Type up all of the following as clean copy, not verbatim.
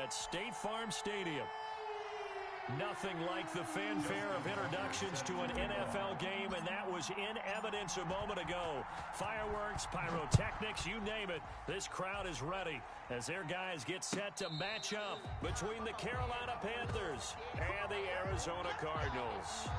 at State Farm Stadium. Nothing like the fanfare of introductions to an NFL game, and that was in evidence a moment ago. Fireworks, pyrotechnics, you name it. This crowd is ready as their guys get set to match up between the Carolina Panthers and the Arizona Cardinals.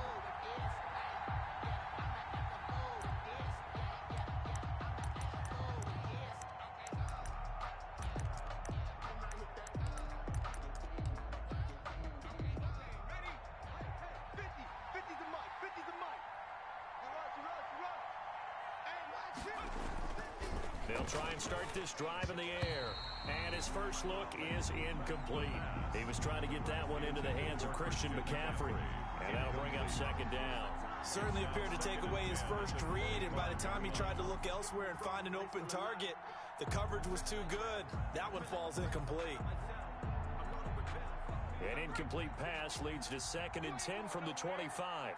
They'll try and start this drive in the air. And his first look is incomplete. He was trying to get that one into the hands of Christian McCaffrey. And that'll bring up second down. Certainly appeared to take away his first read, and by the time he tried to look elsewhere and find an open target, the coverage was too good. That one falls incomplete. An incomplete pass leads to 2nd and 10 from the 25.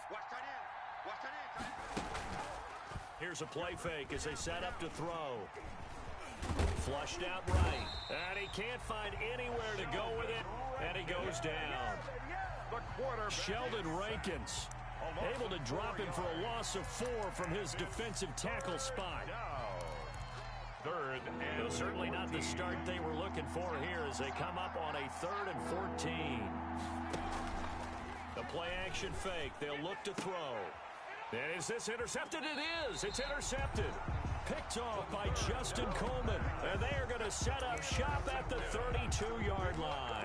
Here's a play fake as they set up to throw. Flushed out right. And he can't find anywhere to go with it. And he goes down. Sheldon Rankins able to him for a loss of 4 from his defensive tackle spot. Third and well, certainly not the start they were looking for here as they come up on a 3rd and 14. The play action fake. They'll look to throw. And is this intercepted? It is. It's intercepted. Picked off by Justin Coleman. And they are going to set up shop at the 32-yard line.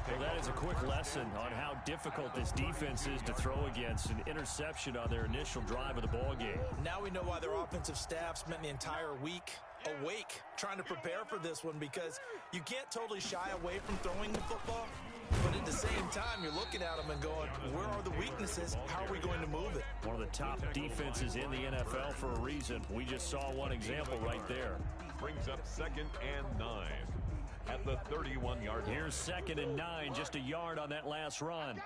Well, that is a quick lesson on how difficult this defense is to throw against. An interception on their initial drive of the ballgame. Now we know why their offensive staff spent the entire week awake trying to prepare for this one, because you can't totally shy away from throwing the football. But at the same time, you're looking at them and going, where are the weaknesses? How are we going to move it? One of the top defenses in the NFL for a reason. We just saw one example right there. Brings up 2nd and 9 at the 31-yard line. Here's 2nd and 9, just a yard on that last run.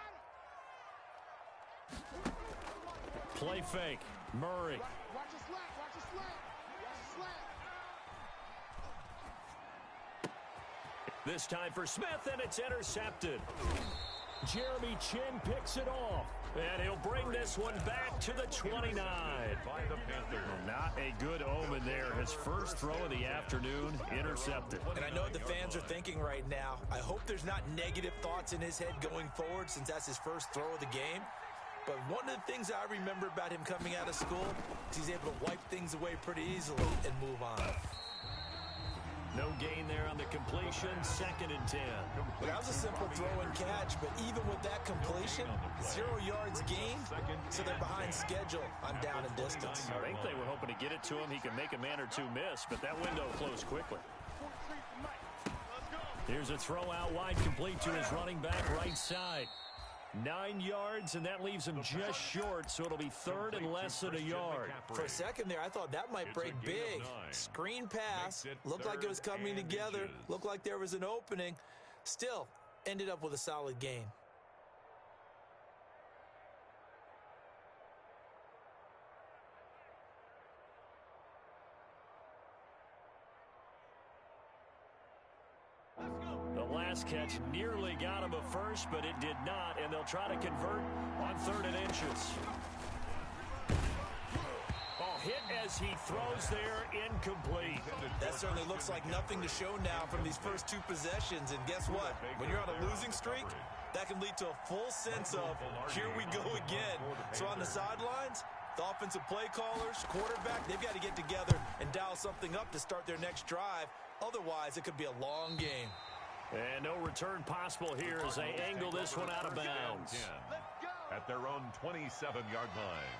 Play fake. Murray. Watch the slant. Watch the slant. Watch the slant. This time for Smith, and it's intercepted. Jeremy Chin picks it off, and he'll bring this one back to the 29. By the Panthers. Not a good omen there. His first throw of the afternoon, intercepted. And I know what the fans are thinking right now. I hope there's not negative thoughts in his head going forward, since that's his first throw of the game. But one of the things I remember about him coming out of school is he's able to wipe things away pretty easily and move on. No gain there on the completion, 2nd and 10. Well, that was a simple throw and catch, but even with that completion, 0 yards gained, so they're behind schedule on down and distance. I think they were hoping to get it to him. He can make a man or two miss, but that window closed quickly. Here's a throw out wide, complete to his running back right side. 9 yards, and that leaves him just short, so it'll be 3rd and less than a yard. For a second there, I thought that might break big. Screen pass, looked like it was coming together, looked like there was an opening. Still, ended up with a solid gain. The last catch nearly got him a first, but it did not, and they'll try to convert on 3rd and inches. Oh, hit as he throws there, incomplete. That certainly looks like nothing to show now from these first 2 possessions, and guess what? When you're on a losing streak, that can lead to a full sense of, here we go again. So on the sidelines, the offensive play callers, quarterback, they've got to get together and dial something up to start their next drive. Otherwise, it could be a long game. And no return possible here as they angle this one out of bounds. At their own 27-yard line.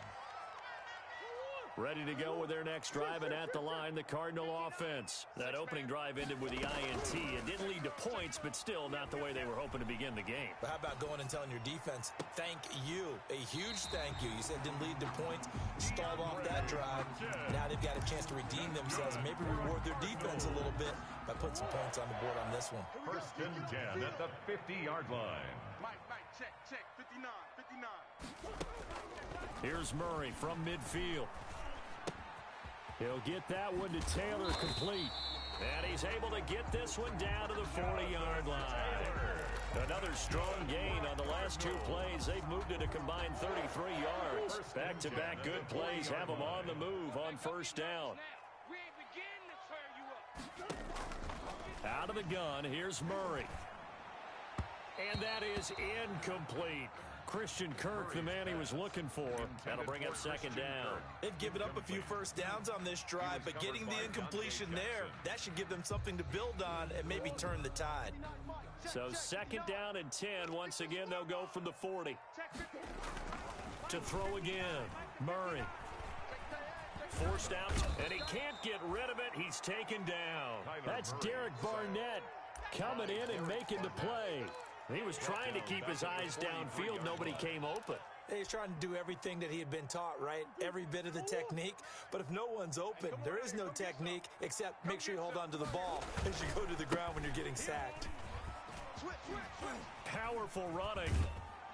Ready to go with their next drive, and at the line, the Cardinal offense. That opening drive ended with the INT. It didn't lead to points, but still not the way they were hoping to begin the game. But how about going and telling your defense, thank you, a huge thank you. You said it didn't lead to points, stalled off that drive. Now they've got a chance to redeem themselves and maybe reward their defense a little bit by putting some points on the board on this one. 1st and 10 at the 50-yard line. Mike, check, 59. Here's Murray from midfield. He'll get that one to Taylor complete. And he's able to get this one down to the 40-yard line. Another strong gain on the last 2 plays. They've moved it a combined 33 yards. Back-to-back good plays have them on the move on first down. Out of the gun, here's Murray. And that is incomplete. Christian Kirk, the man he was looking for. That'll bring up second down. They've given up a few first downs on this drive, but getting the incompletion there, that should give them something to build on and maybe turn the tide. So second down and 10. Once again, they'll go from the 40. To throw again, Murray. Forced out, and he can't get rid of it. He's taken down. That's Derek Barnett coming in and making the play. He was trying to keep his eyes downfield. Nobody came open. He's trying to do everything that he had been taught, right? Every bit of the technique. But if no one's open, there is no technique except make sure you hold on to the ball as you go to the ground when you're getting sacked. Powerful running.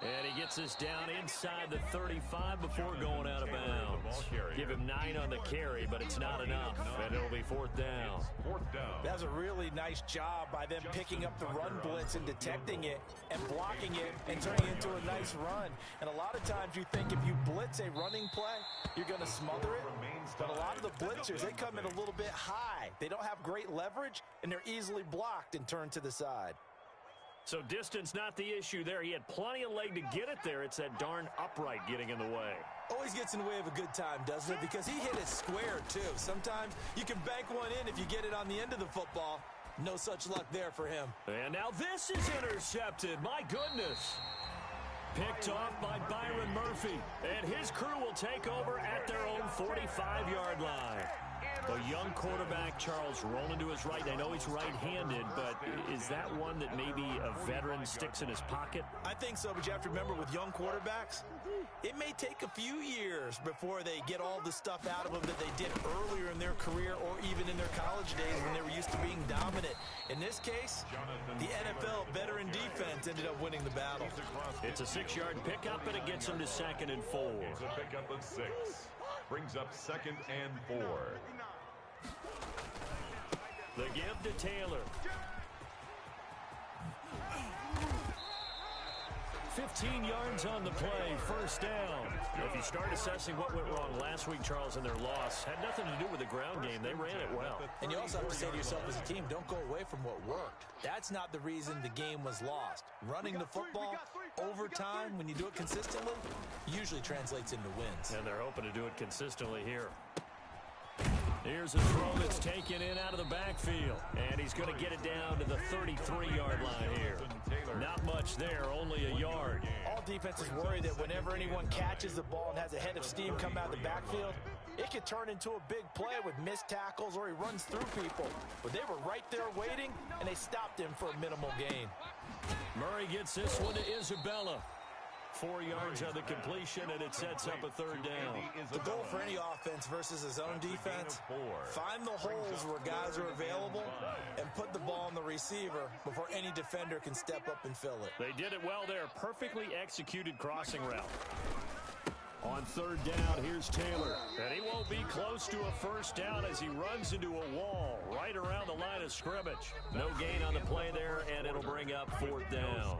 And he gets us down inside the 35 before going out of bounds. Give him 9 on the carry, but it's not enough. And it'll be fourth down. That was a really nice job by them picking up the run blitz and detecting it and blocking it and turning it into a nice run. And a lot of times you think if you blitz a running play, you're going to smother it. But a lot of the blitzers, they come in a little bit high. They don't have great leverage, and they're easily blocked and turned to the side. So distance not the issue there. He had plenty of leg to get it there. It's that darn upright getting in the way. Always gets in the way of a good time, doesn't it? Because he hit it square, too. Sometimes you can bank one in if you get it on the end of the football. No such luck there for him. And now this is intercepted. My goodness. Picked off by Byron Murphy. And his crew will take over at their own 45-yard line. The young quarterback, Charles, rolling to his right. I know he's right-handed, but is that one that maybe a veteran sticks in his pocket? I think so, but you have to remember with young quarterbacks, it may take a few years before they get all the stuff out of them that they did earlier in their career or even in their college days when they were used to being dominant. In this case, the NFL veteran defense ended up winning the battle. It's a 6-yard pickup, and it gets him to 2nd and 4. It's a pickup of 6. Brings up 2nd and 4. The give to Taylor. 15 yards on the play, first down. If you start assessing what went wrong last week, Charles, in their loss, had nothing to do with the ground game. They ran it well. And you also have to say to yourself as a team, don't go away from what worked. That's not the reason the game was lost. Running the football over time, when you do it consistently, usually translates into wins. And they're hoping to do it consistently here. Here's a throw that's taken in out of the backfield. And he's going to get it down to the 33-yard line here. Not much there, only a yard. All defenses worry that whenever anyone catches the ball and has a head of steam come out of the backfield, it could turn into a big play with missed tackles or he runs through people. But they were right there waiting, and they stopped him for a minimal gain. Murray gets this one to Isabella. 4 yards on the completion, and it sets up a third down. The goal for any offense versus his own defense, find the holes where guys are available and put the ball on the receiver before any defender can step up and fill it. They did it well there. Perfectly executed crossing route. On third down, here's Taylor. And he won't be close to a first down as he runs into a wall right around the line of scrimmage. No gain on the play there, and it'll bring up fourth down.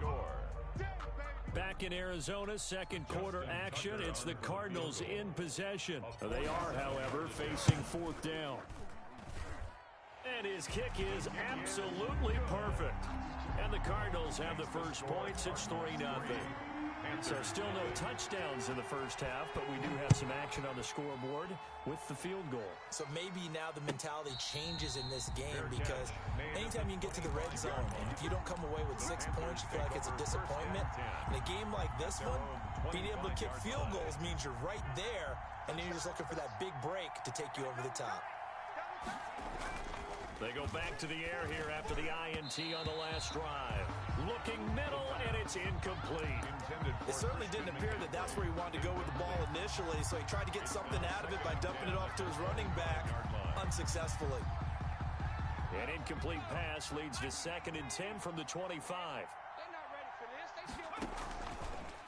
Back in Arizona, second quarter action. It's the Cardinals in possession. They are, however, facing fourth down. And his kick is absolutely perfect. And the Cardinals have the first points. It's 3-0. So still no touchdowns in the first half, but we do have some action on the scoreboard with the field goal. So maybe now the mentality changes in this game because anytime you can get to the red zone, and if you don't come away with 6 points, you feel like it's a disappointment. In a game like this one, being able to kick field goals means you're right there, and then you're just looking for that big break to take you over the top. They go back to the air here after the INT on the last drive. Looking middle, and it's incomplete. It certainly didn't appear that that's where he wanted to go with the ball initially, so he tried to get something out of it by dumping it off to his running back unsuccessfully. An incomplete pass leads to 2nd and 10 from the 25.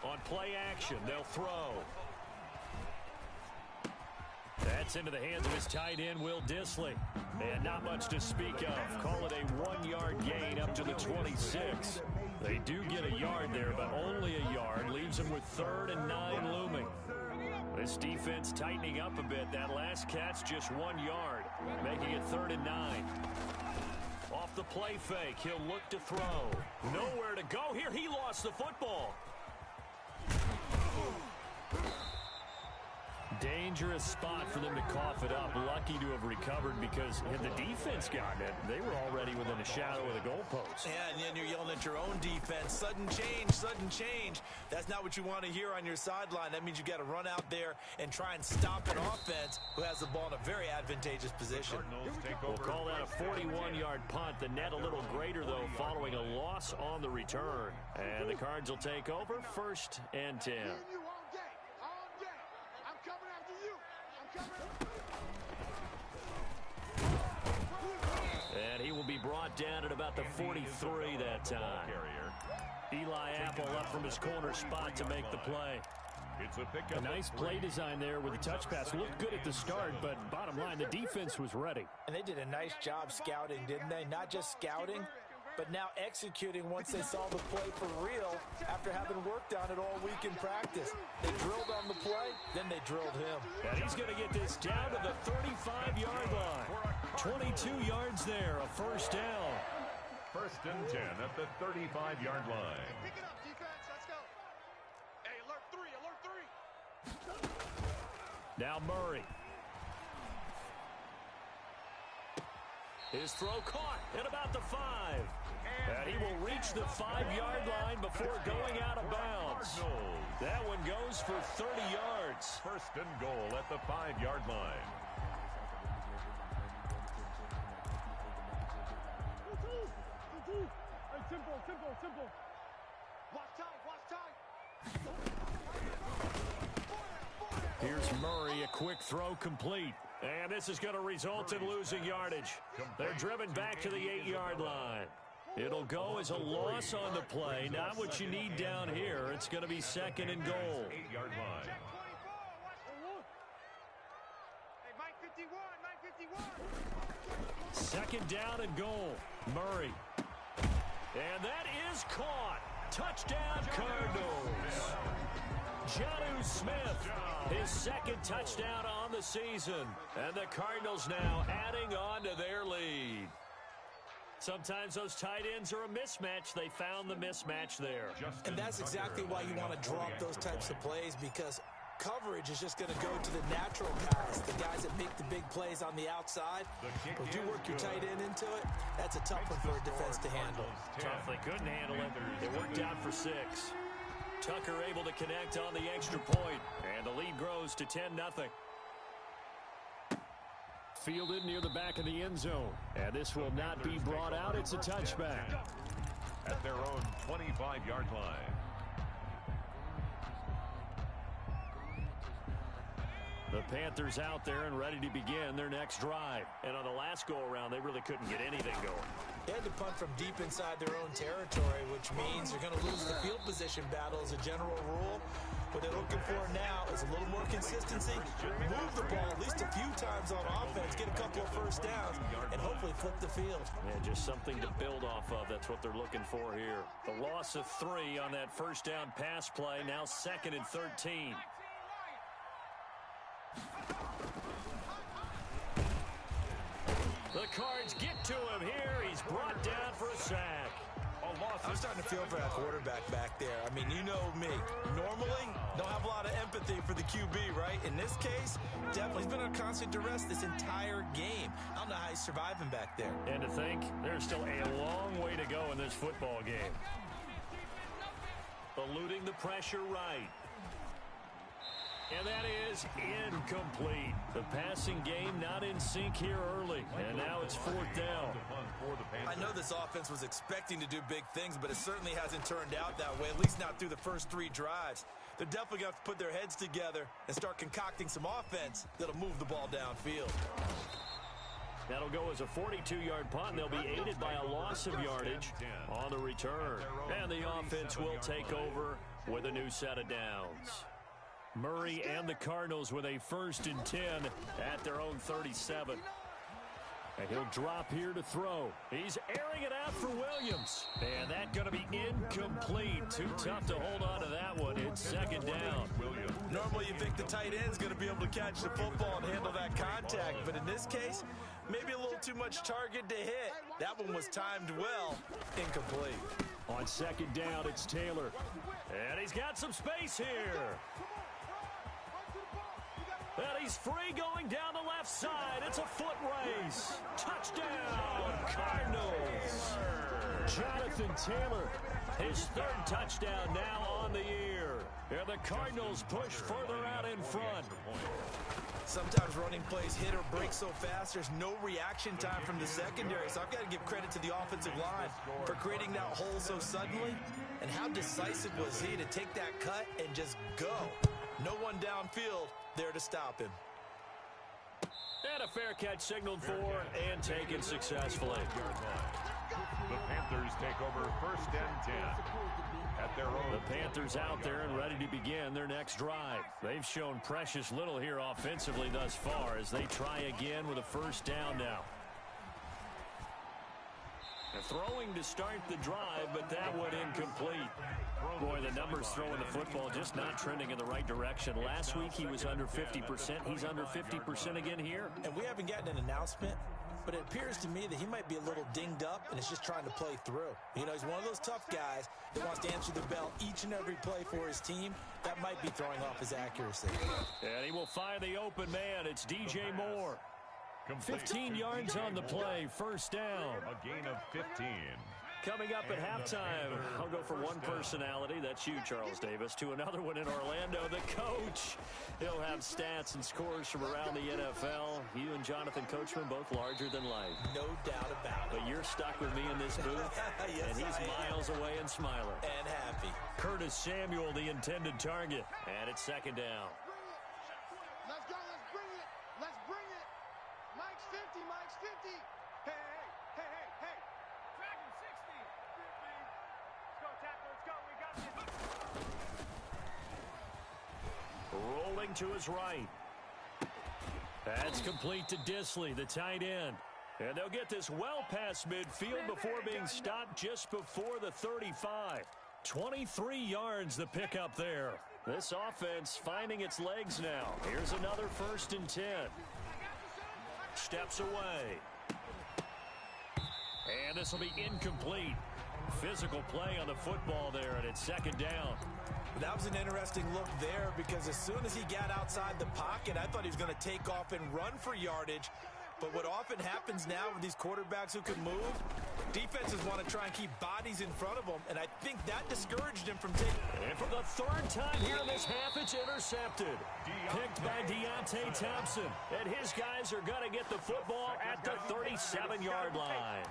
On play action, they'll throw. That's into the hands of his tight end, Will Dissly. And not much to speak of. Call it a 1-yard gain up to the 26. They do get a yard there, but only a yard. Leaves them with 3rd and 9 looming. This defense tightening up a bit. That last catch, just 1 yard, making it 3rd and 9. Off the play fake, he'll look to throw. Nowhere to go here. He lost the football. Dangerous spot for them to cough it up. Lucky to have recovered because had the defense gotten it, they were already within a shadow of the goalpost. Yeah, and then you're yelling at your own defense. Sudden change, sudden change. That's not what you want to hear on your sideline. That means you got to run out there and try and stop an offense who has the ball in a very advantageous position. We'll call that a 41-yard punt. The net a little greater, though, following a loss on the return. And the Cards will take over 1st and 10. And he will be brought down at about the 43 that time. Eli Apple up from his corner spot to make the play. A nice play design there with the touch pass. Looked good at the start, but bottom line, the defense was ready. And they did a nice job scouting, didn't they? Not just scouting, but now executing once they saw the play for real after having worked on it all week in practice. They drilled on the play, then they drilled him. And he's going to get this down to the 35-yard line. 22 yards there, a 1st down. 1st and 10 at the 35-yard line. Pick it up, defense. Let's go. Hey, alert 3, alert 3. Now Murray. His throw caught at about the 5. And he will reach the 5-yard line before going out of bounds. That one goes for 30 yards. 1st and goal at the 5-yard line. Simple. Watch time. Here's Murray, a quick throw complete. And this is going to result in losing yardage. They're driven back to the 8-yard line. It'll go as a loss on the play. Not what you need down here. It's going to be 2nd and goal. 8-yard line. Hey, Mike 51. 2nd down and goal. Murray. And that is caught. Touchdown, Cardinals. Jonnu Smith, his 2nd touchdown on the season. And the Cardinals now adding on to their lead. Sometimes those tight ends are a mismatch. They found the mismatch there. And that's exactly why you want to drop those types of plays, because coverage is just going to go to the natural guys, the guys that make the big plays on the outside. But if you work your tight end into it, that's a tough one for a defense to handle. Tough, they couldn't handle it. It worked out for 6. Tucker able to connect on the extra point, and the lead grows to 10-0. Fielded near the back of the end zone, and this will not be brought out. It's a touchback. At their own 25-yard line. The Panthers out there and ready to begin their next drive. And on the last go-around, they really couldn't get anything going. They had to punt from deep inside their own territory, which means they're going to lose the field position battle as a general rule. What they're looking for now is a little more consistency, move the ball at least a few times on offense, get a couple of 1st downs, and hopefully flip the field. Yeah, just something to build off of. That's what they're looking for here. The loss of 3 on that 1st down pass play, now 2nd and 13. The Cards get to him here. He's brought down for a sack. I'm starting to feel for that quarterback back there. I mean, you know me. Normally, don't have a lot of empathy for the QB, right? In this case, definitely. He's been under constant duress this entire game. I don't know how he's surviving back there. And to think, there's still a long way to go in this football game. Eluding the pressure right. And that is incomplete. The passing game not in sync here early. And now it's 4th down. I know this offense was expecting to do big things, but it certainly hasn't turned out that way, at least not through the first 3 drives. They're definitely going to have to put their heads together and start concocting some offense that'll move the ball downfield. That'll go as a 42-yard punt, and they'll be aided by a loss of yardage on the return. And the offense will take over with a new set of downs. Murray and the Cardinals with a 1st and 10 at their own 37. And he'll drop here to throw. He's airing it out for Williams. And that's going to be incomplete. Too tough to hold on to that one. It's second down. Normally you think the tight end's going to be able to catch the football and handle that contact. But in this case, maybe a little too much target to hit. That one was timed well. Incomplete. On second down, it's Taylor. And he's got some space here. And he's free going down the left side. It's a foot race. Touchdown, Cardinals. Jonathan Taylor, his third touchdown now on the year. And the Cardinals push further out in front. Sometimes running plays hit or break so fast, there's no reaction time from the secondary. So I've got to give credit to the offensive line for creating that hole so suddenly. And how decisive was he to take that cut and just go? No one downfield there to stop him. And a fair catch signaled for and taken successfully. The Panthers take over 1st and 10 at their own. The Panthers out there and ready to begin their next drive. They've shown precious little here offensively thus far as they try again with a first down now. Throwing to start the drive, but that one incomplete. Boy, the numbers throwing the football just not trending in the right direction. Last week he was under 50%. He's under 50% again here. And we haven't gotten an announcement, but it appears to me that he might be a little dinged up and is just trying to play through. You know, he's one of those tough guys that wants to answer the bell each and every play for his team. That might be throwing off his accuracy. And he will find the open man. It's DJ Moore. 15 yards on the play, first down. A gain of 15. Coming up at halftime, I'll go from one personality, that's you, Charles Davis, to another one in Orlando, the coach. He'll have stats and scores from around the NFL. You and Jonathan Coachman, both larger than life. No doubt about it. But you're stuck with me in this booth, Yes, and he's miles away and smiling. And happy. Curtis Samuel, the intended target, and it's second down. Let's go, let's bring it. Let's bring it. Mike's 50, Mike's 50. Hey, hey, hey, hey, hey. Drag him 60. 50. Let's go, tackle, let's go. We got this. Rolling to his right. That's complete to Disley, the tight end. And they'll get this well past midfield before being stopped just before the 35. 23 yards the pickup there. This offense finding its legs now. Here's another 1st and 10. Steps away. And this will be incomplete. Physical play on the football there, and it's second down. That was an interesting look there because as soon as he got outside the pocket, I thought he was going to take off and run for yardage. But what often happens now with these quarterbacks who can move, defenses want to try and keep bodies in front of them, and I think that discouraged him from taking. And for the 3rd time here in this half, it's intercepted. Picked by Deontay Thompson. And his guys are going to get the football at the 37-yard line.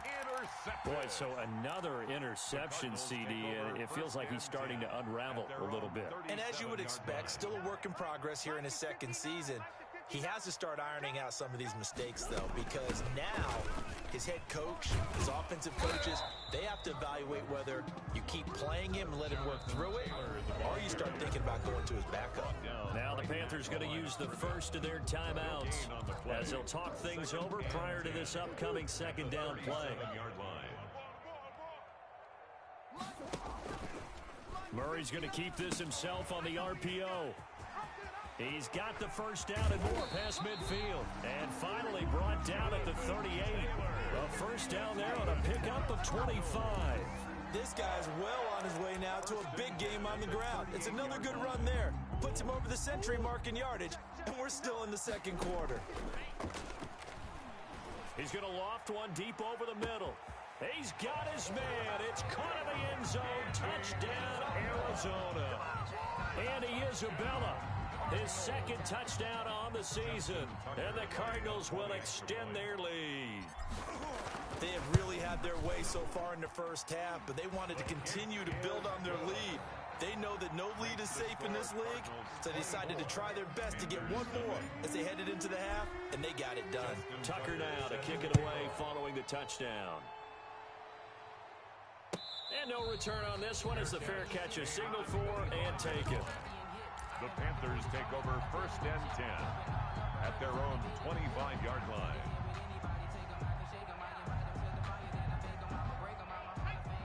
Boy, so another interception, CD, and it feels like he's starting to unravel a little bit. And as you would expect, still a work in progress here in his second season. He has to start ironing out some of these mistakes, though, because now his head coach, his offensive coaches, they have to evaluate whether you keep playing him and let him work through it, or you start thinking about going to his backup. Now the Panthers going to use the first of their timeouts as they'll talk things over prior to this upcoming second down play. Murray's going to keep this himself on the RPO. He's got the first down and more past midfield. And finally brought down at the 38. A first down there on a pickup of 25. This guy's well on his way now to a big game on the ground. It's another good run there. Puts him over the century mark in yardage, and we're still in the second quarter. He's going to loft one deep over the middle. He's got his man. It's caught in the end zone. Touchdown, Arizona. Andy Isabella. His second touchdown on the season. And the Cardinals will extend their lead. They have really had their way so far in the first half, but they wanted to continue to build on their lead. They know that no lead is safe in this league, so they decided to try their best to get one more as they headed into the half, and they got it done. Tucker now to kick it away following the touchdown. And no return on this one as the fair catch is signaled for and taken. The Panthers take over 1st and 10 at their own 25-yard line.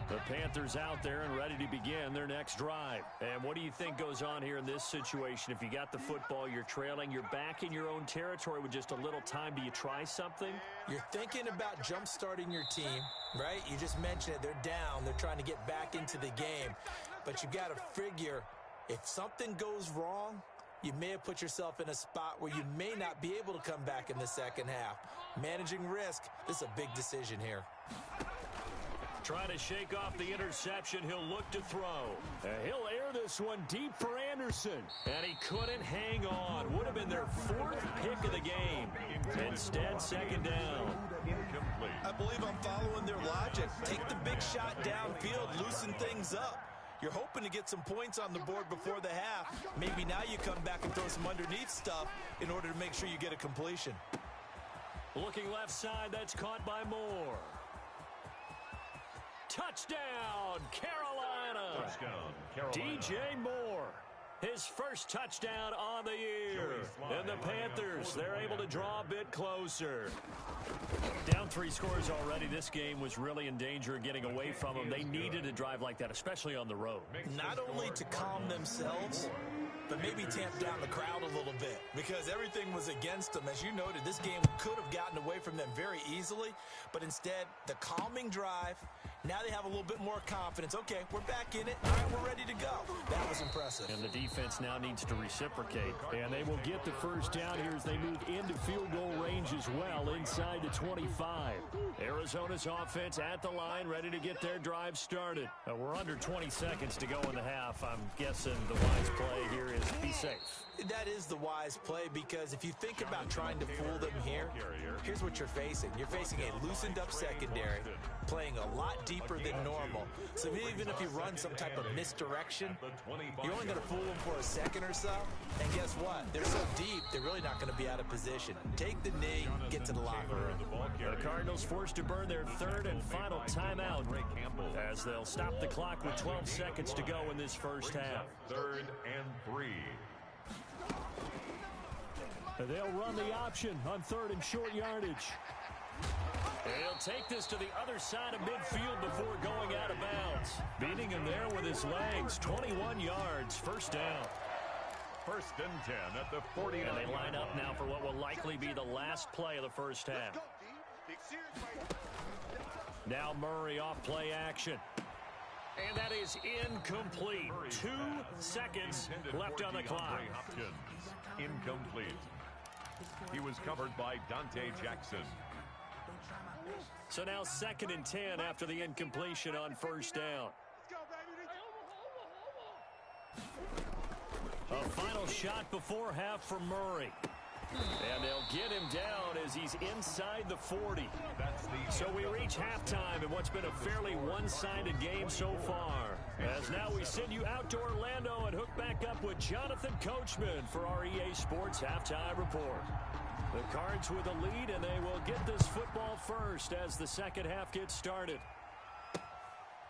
The Panthers out there and ready to begin their next drive. And what do you think goes on here in this situation? If you got the football, you're trailing, you're back in your own territory with just a little time. Do you try something? You're thinking about jump-starting your team, right? You just mentioned it. They're down. They're trying to get back into the game. But you got to figure, if something goes wrong, you may have put yourself in a spot where you may not be able to come back in the second half. Managing risk, this is a big decision here. Trying to shake off the interception. He'll look to throw. He'll air this one deep for Anderson. And he couldn't hang on. Would have been their 4th pick of the game. Instead, second down. I believe I'm following their logic. Take the big shot downfield, loosen things up. You're hoping to get some points on the board before the half. Maybe now you come back and throw some underneath stuff in order to make sure you get a completion. Looking left side, that's caught by Moore. Touchdown, Carolina. Touchdown, Carolina. DJ Moore. His first touchdown on the year. And the Panthers, they're able to draw a bit closer. Down 3 scores already. This game was really in danger of getting away from them. They needed a drive like that, especially on the road. Not only to calm themselves, but maybe tamp down the crowd a little bit because everything was against them. As you noted, this game could have gotten away from them very easily, but instead, the calming drive, now they have a little bit more confidence. Okay, we're back in it. All right, we're ready to go. That was impressive. And the defense now needs to reciprocate. And they will get the first down here as they move into field goal range as well, inside the 25. Arizona's offense at the line, ready to get their drive started. We're under 20 seconds to go in the half. I'm guessing the wise play here is be safe. That is the wise play because if you think about trying to fool them here, here's what you're facing. You're facing a loosened-up secondary, playing a lot deeper than normal. So even if you run some type of misdirection, you're only going to fool them for a second or so. And guess what? They're so deep, they're really not going to be out of position. Take the knee, get to the locker room. The Cardinals forced to burn their 3rd and final timeout as they'll stop the clock with 12 seconds to go in this first half. 3rd and 3. They'll run the option on 3rd and short yardage. He'll take this to the other side of midfield before going out of bounds. Beating him there with his legs. 21 yards, first down. 1st and 10 at the 49. And they line up now for what will likely be the last play of the first half. Now Murray off play action. And that is incomplete. 2 seconds left on the clock. Hopkins, incomplete. He was covered by Dante Jackson. So now 2nd and 10 after the incompletion on first down. A final shot before half for Murray. And they'll get him down as he's inside the 40. So we reach halftime in what's been a fairly one-sided game so far. As now we send you out to Orlando and hook back up with Jonathan Coachman for our EA Sports Halftime Report. The Cards with a lead, and they will get this football first as the second half gets started.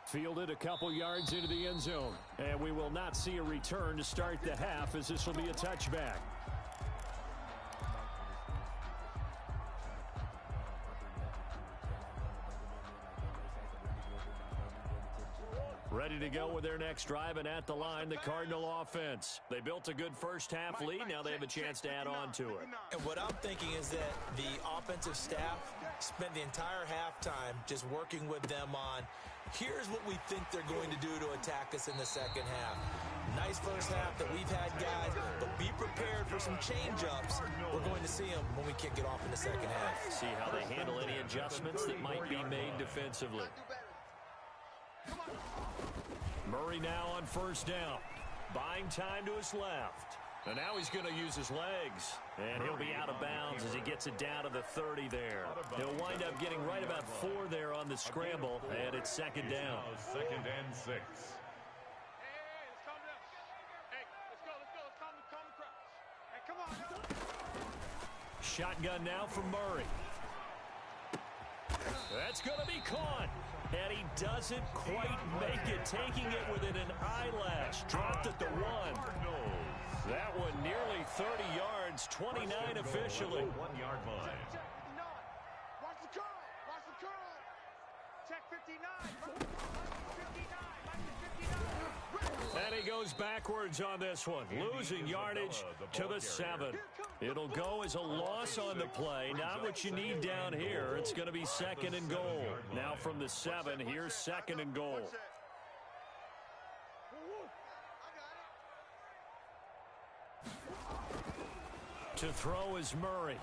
Fielded a couple yards into the end zone. And we will not see a return to start the half as this will be a touchback. Ready to go with their next drive, and at the line, the Cardinal offense. They built a good first half lead. Now they have a chance to add on to it. And what I'm thinking is that the offensive staff spent the entire halftime just working with them on, here's what we think they're going to do to attack us in the second half. Nice first half that we've had, guys, but be prepared for some change-ups. We're going to see them when we kick it off in the second half. See how they handle any adjustments that might be made defensively. Murray now on first down. Buying time to his left. And now he's going to use his legs. And he'll be out of bounds as he gets it down to the 30 there. He'll wind up getting right about 4 there on the scramble. And it's second down. 2nd and 6. Shotgun now from Murray. That's going to be caught. And he doesn't quite make it, taking it within an eyelash. Dropped at the 1. That one nearly 30 yards, 29 officially. 1-yard line. Watch the curl. Watch the curl. Check 59. goes backwards on this one, losing yardage to the 7. It'll go as a loss on the play. Not what you need down here. It's going to be 2nd and goal. Now from the 7, here's 2nd and goal. To throw is Murray.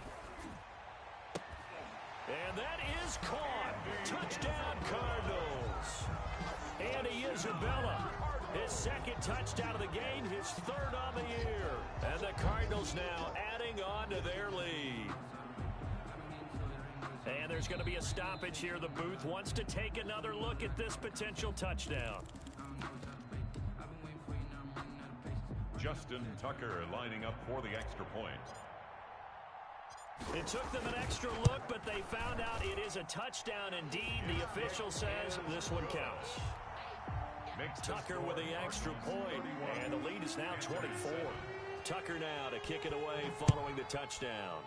And that is caught. Touchdown, Cardinals. Andy Isabella, his 2nd touchdown of the game, his 3rd on the year. And the Cardinals now adding on to their lead. And there's going to be a stoppage here. The booth wants to take another look at this potential touchdown. Justin Tucker lining up for the extra point. It took them an extra look, but they found out it is a touchdown indeed. The official says this one counts. Tucker with the extra point, and the lead is now 24. Tucker now to kick it away following the touchdown.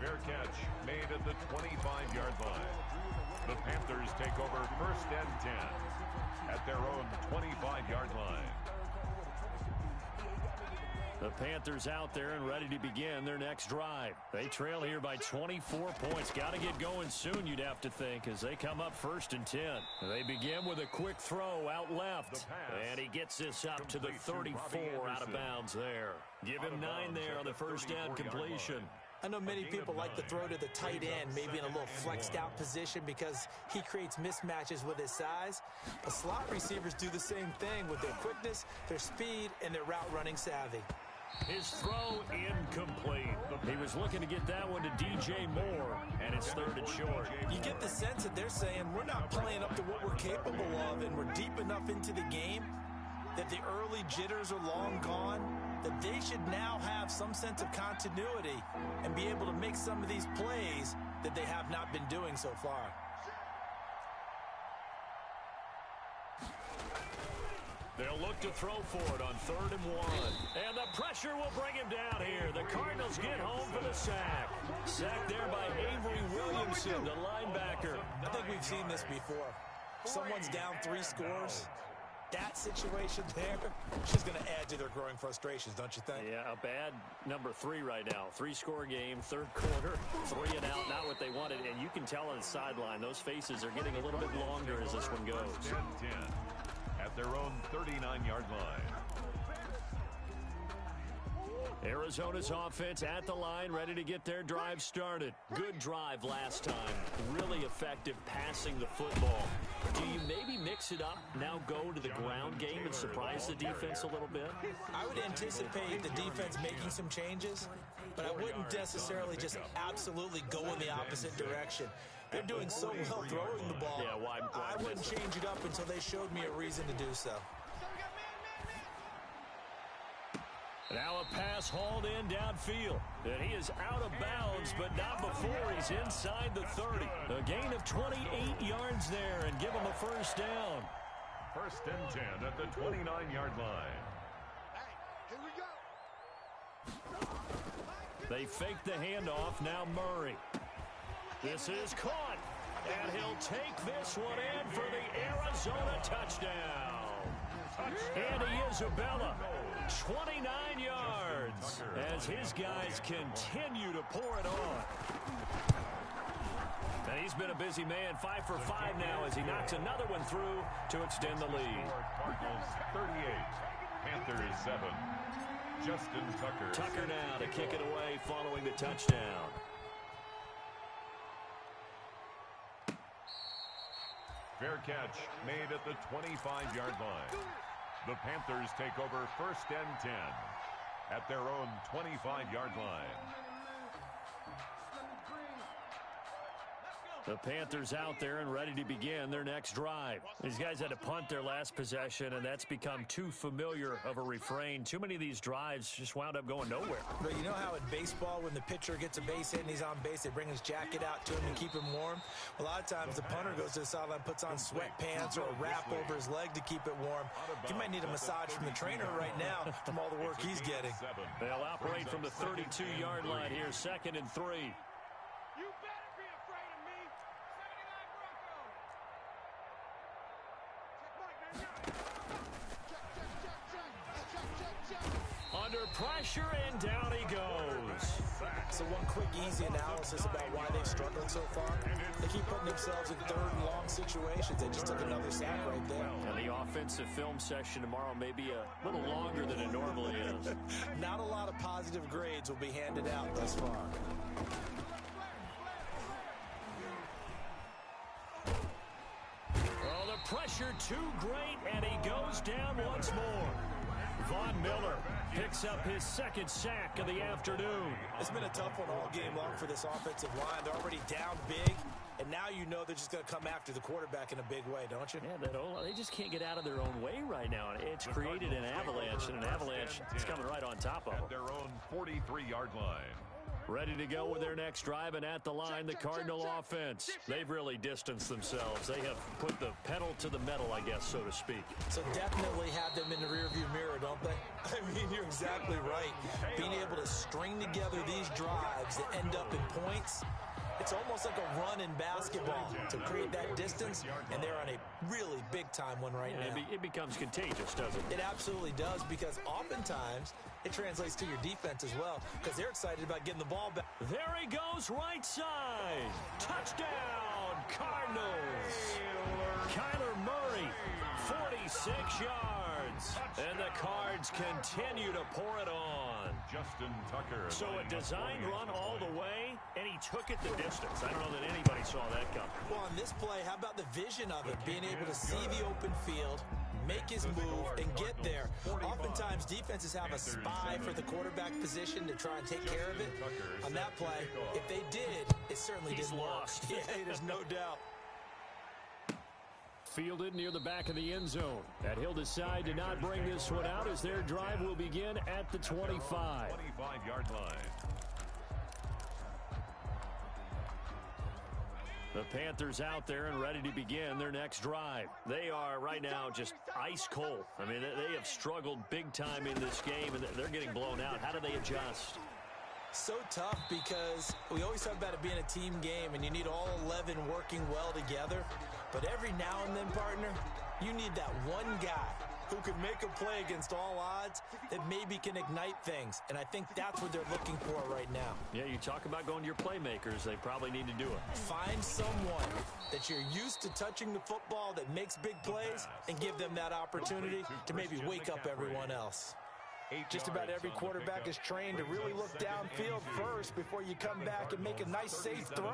Fair catch made at the 25-yard line. The Panthers take over 1st and 10 at their own 25-yard line. The Panthers out there and ready to begin their next drive. They trail here by 24 points. Got to get going soon, you'd have to think, as they come up 1st and 10. They begin with a quick throw out left. And he gets this up to the 34 out of bounds there. Give him 9 there on the 1st down completion. I know many people like to throw to the tight end, maybe in a little flexed out position because he creates mismatches with his size. But slot receivers do the same thing with their quickness, their speed, and their route running savvy. His throw incomplete. He was looking to get that one to DJ Moore, and it's 3rd and short. You get the sense that they're saying we're not playing up to what we're capable of, and we're deep enough into the game that the early jitters are long gone, that they should now have some sense of continuity and be able to make some of these plays that they have not been doing so far. They'll look to throw for it on 3rd and 1. And the pressure will bring him down here. The Cardinals get home for the sack. Sacked there by Avery Williamson, the linebacker. I think we've seen this before. Someone's down 3 scores. That situation there, she's going to add to their growing frustrations, don't you think? Yeah, a bad number 3 right now. 3-score game, 3rd quarter, 3 and out, not what they wanted. And you can tell on the sideline, those faces are getting a little bit longer as this one goes. 10 at their own 39-yard line. Arizona's offense at the line, ready to get their drive started. Good drive last time. Really effective passing the football. Do you maybe mix it up, now go to the ground game and surprise the defense a little bit? I would anticipate the defense making some changes, but I wouldn't necessarily just absolutely go in the opposite direction. They're doing so well throwing the ball. Yeah, why I wouldn't change it up until they showed me a reason to do so. Now a pass hauled in downfield. And he is out of bounds, but not before he's inside the 30. A gain of 28 yards there and give him a 1st down. 1st and 10 at the 29-yard line. Hey, here we go. They fake the handoff. Now Murray. This is caught. And he'll take this one in for the Arizona touchdown. Andy Isabella, 29 yards, as his guys continue to pour it on. And he's been a busy man, 5 for 5 now as he knocks another one through to extend the lead. Cardinals 38, Panthers 7. Justin Tucker. Tucker now to kick it away following the touchdown. Fair catch made at the 25-yard line. The Panthers take over 1st and 10 at their own 25-yard line. The Panthers out there and ready to begin their next drive. These guys had to punt their last possession, and that's become too familiar of a refrain. Too many of these drives just wound up going nowhere. But you know how in baseball, when the pitcher gets a base hit and he's on base, they bring his jacket out to him and keep him warm? A lot of times the punter goes to the sideline, puts on sweatpants or a wrap over his leg to keep it warm. He might need a massage from the trainer right now from all the work he's getting. They'll operate from the 32-yard line here, 2nd and 3. You better be afraid of me. 79 Broncos. under pressure, and down he goes. So one quick, easy analysis about why they've struggled so far. They keep putting themselves in third and long situations. They just took another sack right there. And the offensive film session tomorrow may be a little longer than it normally is. Not a lot of positive grades will be handed out thus far. Oh, the pressure too great, and he goes down once more. Von Miller picks up his second sack of the afternoon. It's been a tough one all game long for this offensive line. They're already down big, and now you know they're just going to come after the quarterback in a big way, don't you? Yeah, they just can't get out of their own way right now. It's created an avalanche, and an avalanche is coming right on top of them. At their own 43-yard line. Ready to go with their next drive, and at the line, the Cardinal offense. They've really distanced themselves. They have put the pedal to the metal, I guess, so to speak. So definitely have them in the rearview mirror, don't they? I mean, you're exactly right. Being able to string together these drives that end up in points, it's almost like a run in basketball to create that distance, and they're on a really big-time one right now. It becomes contagious, doesn't it? It absolutely does, because oftentimes it translates to your defense as well, because they're excited about getting the ball back. There he goes, right side. Touchdown, Cardinals. Kyler Murray, 46 yards. And the Cards continue to pour it on. Justin Tucker. So a designed run all the way, and he took it the distance. I don't know that anybody saw that coming. Well, on this play, how about the vision of it? Being able to see the open field, make his move, and get there. Oftentimes, defenses have a spy for the quarterback position to try and take care of it. On that play, if they did, it certainly didn't work. Yeah, there's no doubt. Fielded near the back of the end zone. And he'll decide to not bring this one out as their drive will begin at the 25. 25-yard line. The Panthers out there and ready to begin their next drive. They are right now just ice cold. I mean, they have struggled big time in this game, and they're getting blown out. How do they adjust? So tough, because we always talk about it being a team game, and you need all 11 working well together. But every now and then, partner, you need that one guy who can make a play against all odds that maybe can ignite things. And I think that's what they're looking for right now. Yeah, you talk about going to your playmakers. They probably need to do it. Find someone that you're used to touching the football that makes big plays and give them that opportunity to maybe wake up everyone else. Just about every quarterback is trained to really look downfield first before you come back and make a nice, safe throw.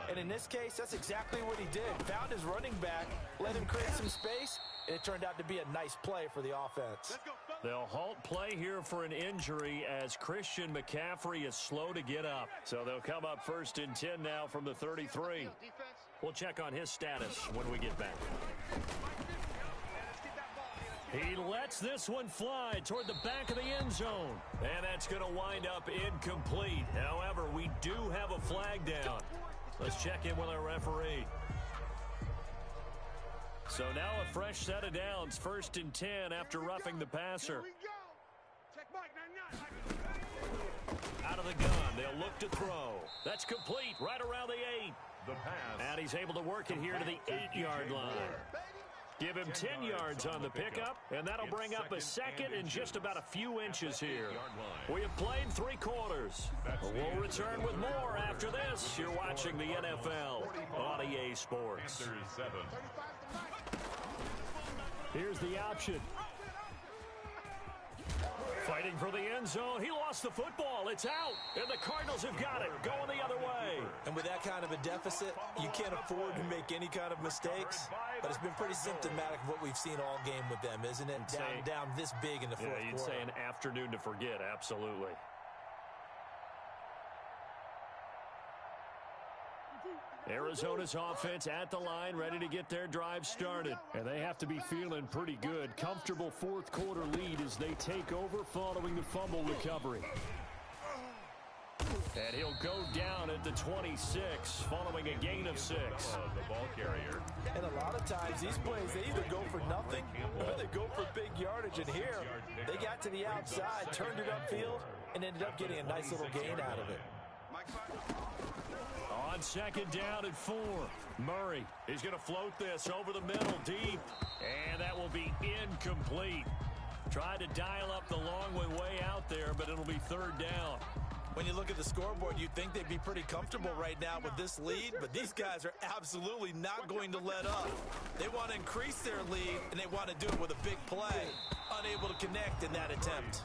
And in this case, that's exactly what he did. Found his running back, let him create some space, and it turned out to be a nice play for the offense. They'll halt play here for an injury as Christian McCaffrey is slow to get up. So they'll come up 1st and 10 now from the 33. We'll check on his status when we get back. He lets this one fly toward the back of the end zone. And that's going to wind up incomplete. However, we do have a flag down. Let's check in with our referee. So now a fresh set of downs. 1st and 10 after roughing the passer. Out of the gun. They'll look to throw. That's complete right around the 8. The pass. And he's able to work it here to the 8-yard line. Give him 10 yards on the pickup, and that'll bring up a second and just about a few inches here. We have played 3 quarters. We'll return with more after this. You're watching the NFL on EA Sports. Here's the option. Fighting for the end zone. He lost the football. It's out. And the Cardinals have got it. Going the other way. And with that kind of a deficit, you can't afford to make any kind of mistakes. But it's been pretty symptomatic of what we've seen all game with them, isn't it? Down this big in the fourth quarter. You'd say an afternoon to forget. Absolutely. Arizona's offense at the line, ready to get their drive started. And they have to be feeling pretty good. Comfortable fourth quarter lead as they take over following the fumble recovery. And he'll go down at the 26 following a gain of 6. The ball carrier. And a lot of times these plays, they either go for nothing or they go for big yardage. And here, they got to the outside, turned it upfield, and ended up getting a nice little gain out of it. On 2nd down and 4. Murray is going to float this over the middle deep. And that will be incomplete. Tried to dial up the long way out there, but it'll be third down. When you look at the scoreboard, you'd think they'd be pretty comfortable right now with this lead, but these guys are absolutely not going to let up. They want to increase their lead, and they want to do it with a big play. Unable to connect in that attempt.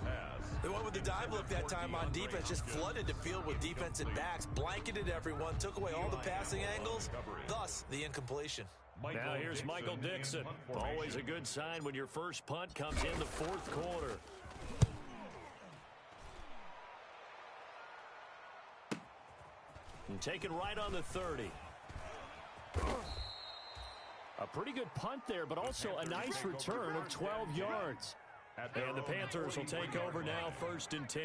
They went with the dive look that time on defense, just flooded the field with defensive backs, blanketed everyone, took away all the passing angles, thus the incompletion. Now here's Michael Dixon. Always a good sign when your first punt comes in the fourth quarter. And taken right on the 30. A pretty good punt there, but also a nice return of 12 yards. And the Panthers will take over now, 1st and 10.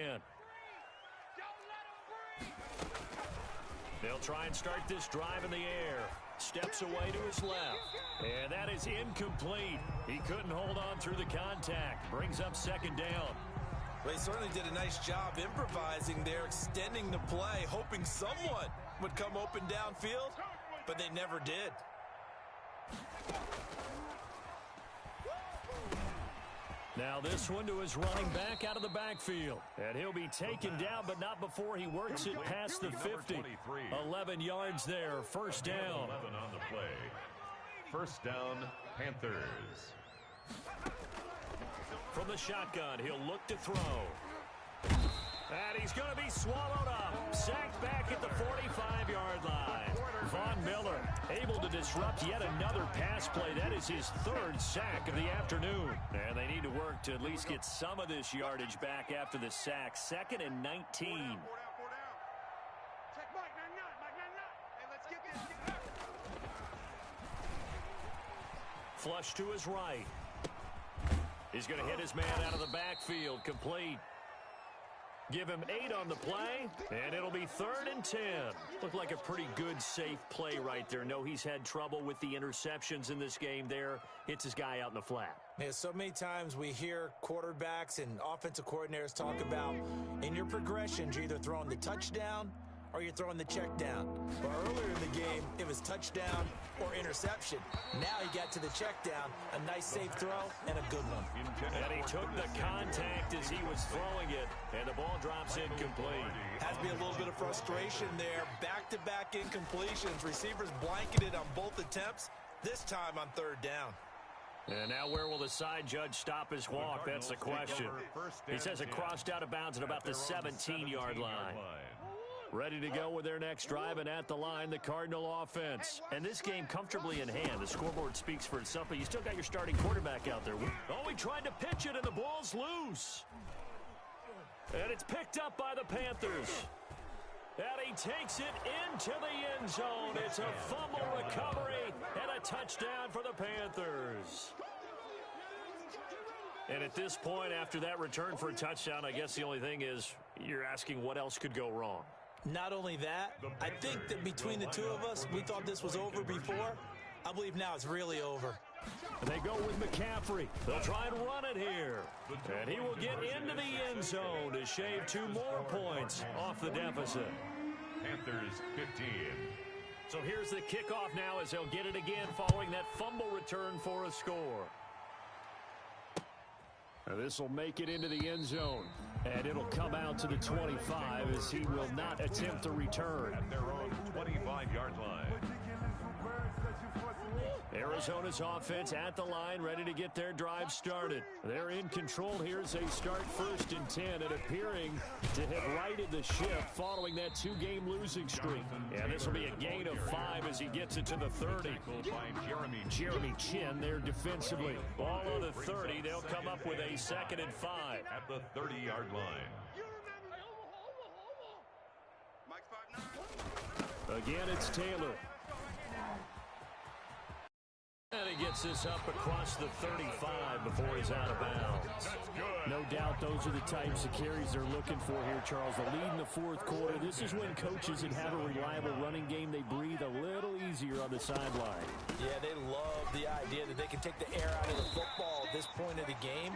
They'll try and start this drive in the air. Steps away to his left. And that is incomplete. He couldn't hold on through the contact. Brings up 2nd down. Well, he certainly did a nice job improvising there, extending the play, hoping someone would come open downfield, but they never did. Now this one to his running back out of the backfield. And he'll be taken down, but not before he works it past the 50. 11 yards there, 1st down. 11 on the play. 1st down, Panthers. From the shotgun, he'll look to throw. And he's going to be swallowed up. Sacked back at the 45-yard line. Von Miller able to disrupt yet another pass play. That is his 3rd sack of the afternoon. And they need to work to at least get some of this yardage back after the sack. 2nd and 19. Check Mike, 9-9. Hey, let's get this. Flush to his right. He's going to hit his man out of the backfield. Complete. Give him 8 on the play, and it'll be 3rd and 10. Looked like a pretty good, safe play right there. No, he's had trouble with the interceptions in this game there. Hits his guy out in the flat. Yeah, so many times we hear quarterbacks and offensive coordinators talk about in your progressions, you're either throwing the touchdown or you're throwing the check down. But earlier in the game, it was touchdown or interception. Now he got to the check down, a nice safe throw, and a good one. And he took the contact as he was throwing it, and the ball drops incomplete. Has to be a little bit of frustration there. Back-to-back incompletions. Receivers blanketed on both attempts, this time on 3rd down. And now where will the side judge stop his walk? That's the question. He says it crossed out of bounds at about the 17-yard line. Ready to go with their next drive, and at the line, the Cardinal offense. And this game comfortably in hand. The scoreboard speaks for itself, but you still got your starting quarterback out there. Oh, he tried to pitch it, and the ball's loose. And it's picked up by the Panthers. And he takes it into the end zone. It's a fumble recovery and a touchdown for the Panthers. And at this point, after that return for a touchdown, I guess the only thing is you're asking what else could go wrong. Not only that, I think that between the two of us, we thought this was over before. I believe now it's really over. And they go with McCaffrey. They'll try and run it here. And he will get into the end zone to shave 2 more points off the deficit. Panthers 15. So here's the kickoff now as they'll get it again following that fumble return for a score. And this will make it into the end zone. And it'll come out to the 25 as he will not attempt to return. At their own 25-yard line. Arizona's offense at the line, ready to get their drive started. They're in control here as they start 1st and 10 and appearing to have righted the ship following that 2-game losing streak. And this will be a gain of 5 as he gets it to the 30. Jeremy Chin there defensively. Ball on the 30. They'll come up with a 2nd and 5. At the 30-yard line. Again, it's Taylor. And he gets this up across the 35 before he's out of bounds. No doubt those are the types of carries they're looking for here, Charles. The lead in the 4th quarter. This is when coaches that have a reliable running game, they breathe a little easier on the sideline. Yeah, they love the idea that they can take the air out of the football at this point of the game.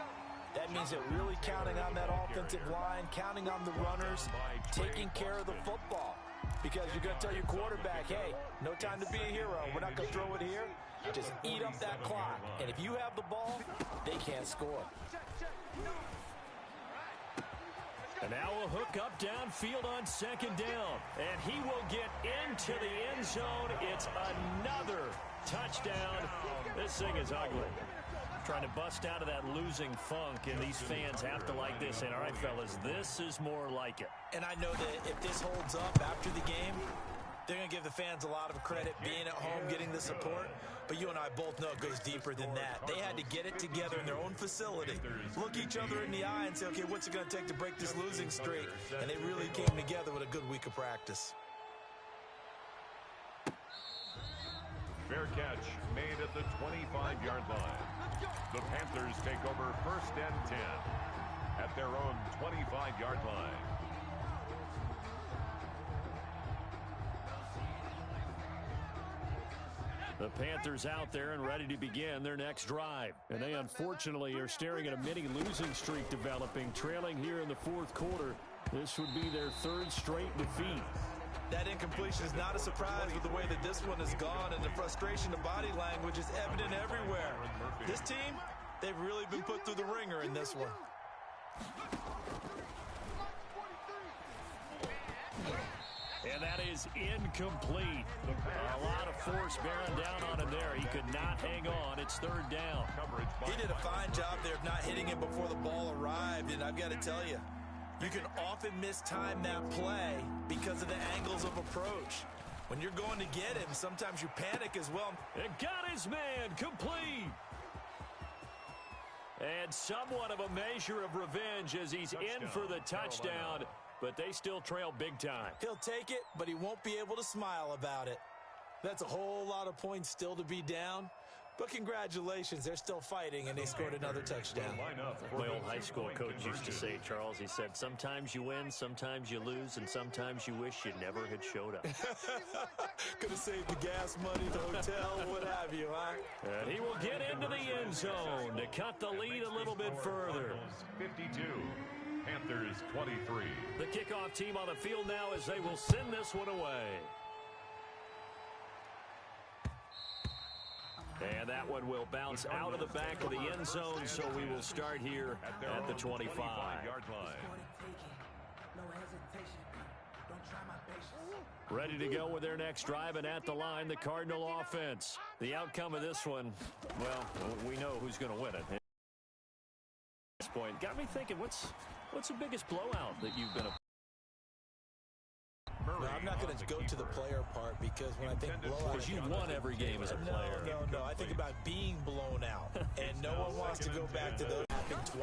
That means they're really counting on that offensive line, counting on the runners, taking care of the football. Because you're going to tell your quarterback, hey, no time to be a hero. We're not going to throw it here. Just eat up that clock. And if you have the ball, they can't score. And now a hook up downfield on second down. And he will get into the end zone. It's another touchdown. This thing is ugly. Trying to bust out of that losing funk, and these fans have to like this. And all right, fellas, this is more like it. And I know that if this holds up after the game, they're going to give the fans a lot of credit being at home, getting the support. But you and I both know it goes deeper than that. They had to get it together in their own facility, look each other in the eye and say, okay, what's it going to take to break this losing streak? And they really came together with a good week of practice. Fair catch made at the 25-yard line. The Panthers take over 1st and 10 at their own 25-yard line. The Panthers out there and ready to begin their next drive. And they unfortunately are staring at a mini losing streak developing, trailing here in the fourth quarter. This would be their third straight defeat. That incompletion is not a surprise with the way that this one has gone, and the frustration of body language is evident everywhere. This team, they've really been put through the ringer in this one. And that is incomplete. A lot of force bearing down on him there. He could not hang on. It's third down. He did a fine job there of not hitting it before the ball arrived, and I've got to tell you, you can often mistime that play because of the angles of approach. When you're going to get him, sometimes you panic as well. And got his man complete. And somewhat of a measure of revenge as he's in for the touchdown, but they still trail big time. He'll take it, but he won't be able to smile about it. That's a whole lot of points still to be down. But congratulations, they're still fighting, and they scored another touchdown. My old high school coach used to say, Charles, he said, sometimes you win, sometimes you lose, and sometimes you wish you never had showed up. Could have saved the gas money, the hotel, what have you, huh? And he will get into the end zone to cut the lead a little bit further. 52, Panthers 23. The kickoff team on the field now as they will send this one away. And that one will bounce out of the back of the end zone, so we will start here at the 25-yard line. Ready to go with their next drive, and at the line, the Cardinal offense. The outcome of this one, well, we know who's going to win it. At this point, got me thinking, what's the biggest blowout that you've been a No, I'm not going to go to the player part because when I think blowout... Because you've won every game as a player. No. I think about being blown out. And no one wants to go back to those happening twice.